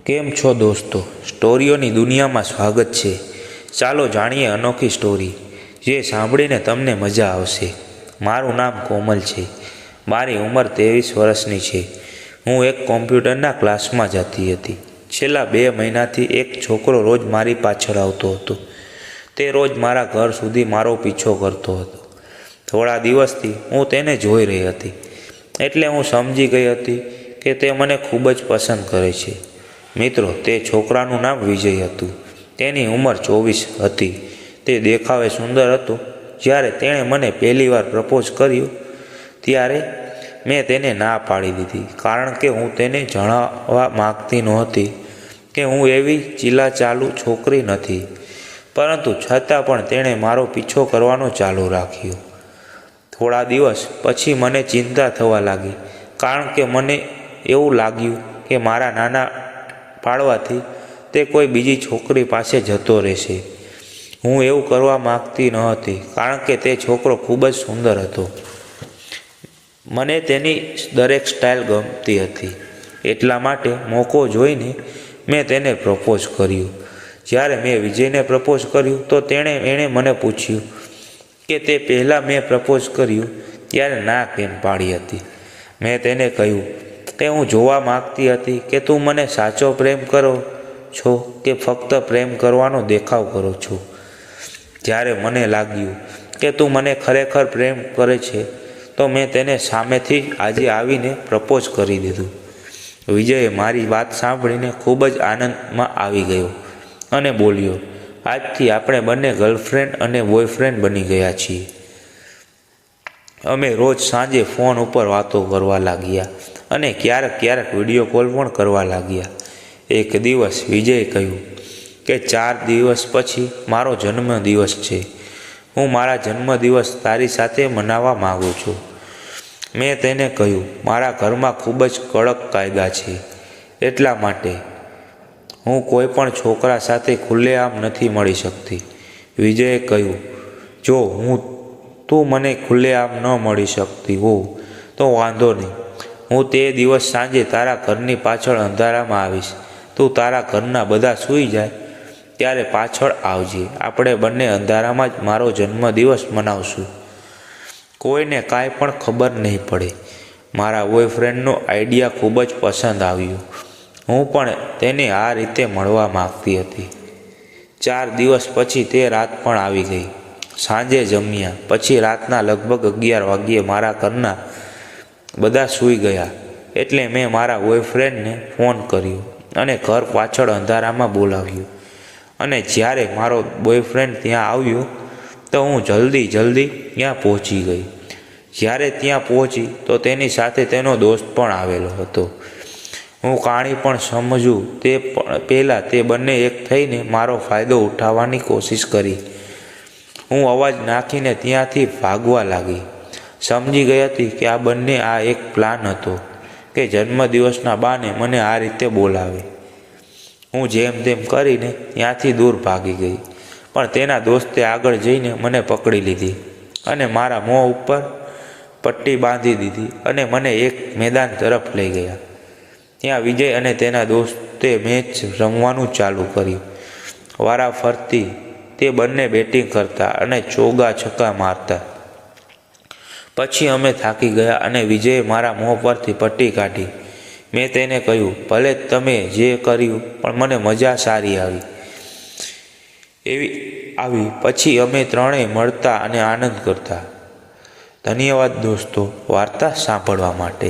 કેમ છો દોસ્તો? સ્ટોરીઓની દુનિયામાં સ્વાગત છે. ચાલો જાણીએ અનોખી સ્ટોરી જે સાંભળીને તમને મજા આવશે. મારું નામ કોમલ છે. મારી ઉંમર 23 વર્ષની છે. હું એક કોમ્પ્યુટરના ક્લાસમાં જતી હતી. છેલ્લા 2 મહિનાથી એક છોકરો રોજ મારી પાછળ આવતો હતો. તે રોજ મારા ઘર સુધી મારો પીછો કરતો હતો. થોડા દિવસથી હું તેને જોઈ રહી હતી, એટલે હું સમજી ગઈ હતી કે તે મને ખૂબ જ પસંદ કરે છે. મિત્રો, તે છોકરાનું નામ વિજય હતું. તેની ઉંમર 24 હતી. તે દેખાવે સુંદર હતો. જ્યારે તેણે મને પહેલીવાર પ્રપોઝ કર્યું ત્યારે મેં તેને ના પાડી દીધી, કારણ કે હું તેને જણાવવા માગતી નહોતી કે હું એવી ચીલાચાલુ છોકરી નથી. પરંતુ છતાં પણ તેણે મારો પીછો કરવાનો ચાલુ રાખ્યો. થોડા દિવસ પછી મને ચિંતા થવા લાગી, કારણ કે મને એવું લાગ્યું કે મારા નાના પાડવાથી તે કોઈ બીજી છોકરી પાસે જતો રહેશે. હું એવું કરવા માગતી ન હતી, કારણ કે તે છોકરો ખૂબ જ સુંદર હતો. મને તેની દરેક સ્ટાઇલ ગમતી હતી. એટલા માટે મોકો જોઈને મેં તેને પ્રપોઝ કર્યું. જ્યારે મેં વિજયને પ્રપોઝ કર્યું તો એણે મને પૂછ્યું કે તે પહેલાં મેં પ્રપોઝ કર્યું ત્યારે ના કેમ પાડી હતી. મેં તેને કહ્યું કે હું જોવા માગતી હતી કે તું મને સાચો પ્રેમ કરો છો કે ફક્ત પ્રેમ કરવાનો દેખાવ કરો છો. જ્યારે મને લાગ્યું કે તું મને ખરેખર પ્રેમ કરે છે તો મેં તેને સામેથી આજે આવીને પ્રપોઝ કરી દીધું. વિજયે મારી વાત સાંભળીને ખૂબ જ આનંદમાં આવી ગયો અને બોલ્યો, આજથી આપણે બંને ગર્લફ્રેન્ડ અને બોયફ્રેન્ડ બની ગયા છીએ. અમે રોજ સાંજે ફોન ઉપર વાતો કરવા લાગ્યા અને ક્યારેક વિડીયો કોલ પણ કરવા લાગ્યા. એક દિવસ વિજયે કહ્યું કે 4 દિવસ પછી મારો જન્મદિવસ છે. હું મારા જન્મદિવસ તારી સાથે મનાવવા માગું છું. મેં તેને કહ્યું, મારા ઘરમાં ખૂબ જ કડક કાયદા છે, એટલા માટે હું કોઈ પણ છોકરા સાથે ખુલ્લેઆમ નથી મળી શકતી. વિજયે કહ્યું, જો તું મને ખુલ્લેઆમ ન મળી શકતી હો તો વાંધો નહીં. હું તે દિવસ સાંજે તારા ઘરની પાછળ અંધારામાં આવીશ. તું તારા ઘરના બધા સૂઈ જાય ત્યારે પાછળ આવજે. આપણે બંને અંધારામાં જ મારો જન્મદિવસ મનાવશું. કોઈને કાંઈ પણ ખબર નહીં પડે. મારા બોયફ્રેન્ડનો આઈડિયા ખૂબ જ પસંદ આવ્યો. હું પણ તેને આ રીતે મળવા માગતી હતી. 4 દિવસ પછી તે રાત પણ આવી ગઈ. સાંજે જમ્યા પછી રાતના લગભગ 11 વાગ્યે મારા ઘરના બધા સૂઈ ગયા, એટલે મેં મારા બોયફ્રેન્ડને ફોન કર્યો અને ઘર પાછળ અંધારામાં બોલાવ્યો. અને જ્યારે મારો બોયફ્રેન્ડ ત્યાં આવ્યો તો હું જલ્દી ત્યાં પહોંચી ગઈ. જ્યારે ત્યાં પહોંચી તો તેની સાથે તેનો દોસ્ત પણ આવેલો હતો. હું કાણી પણ સમજું તે પહેલાં તે બંને એક થઈને મારો ફાયદો ઉઠાવવાની કોશિશ કરી. હું અવાજ નાખીને ત્યાંથી ભાગવા લાગી. સમજી ગઈ હતી કે આ બંને આ એક પ્લાન હતો કે જન્મદિવસના બહાને મને આ રીતે બોલાવે. હું જેમ તેમ કરીને ત્યાંથી દૂર ભાગી ગઈ, પણ તેના દોસ્તે આગળ જઈને મને પકડી લીધી અને મારા મોં ઉપર પટ્ટી બાંધી દીધી અને મને એક મેદાન તરફ લઈ ગયા. ત્યાં વિજય અને તેના દોસ્તે મેચ રમવાનું ચાલુ કર્યું. વારાફરતી તે બંને બેટિંગ કરતા અને ચોગ્ગા છક્કા મારતા. પછી અમે થાકી ગયા અને વિજયે મારા મોં પરથી પટ્ટી કાઢી. મેં તેને કહ્યું, ભલે તમે જે કર્યું પણ મને મજા સારી આવી. પછી અમે ત્રણેય મળતા અને આનંદ કરતા. ધન્યવાદ દોસ્તો વાર્તા સાંભળવા માટે.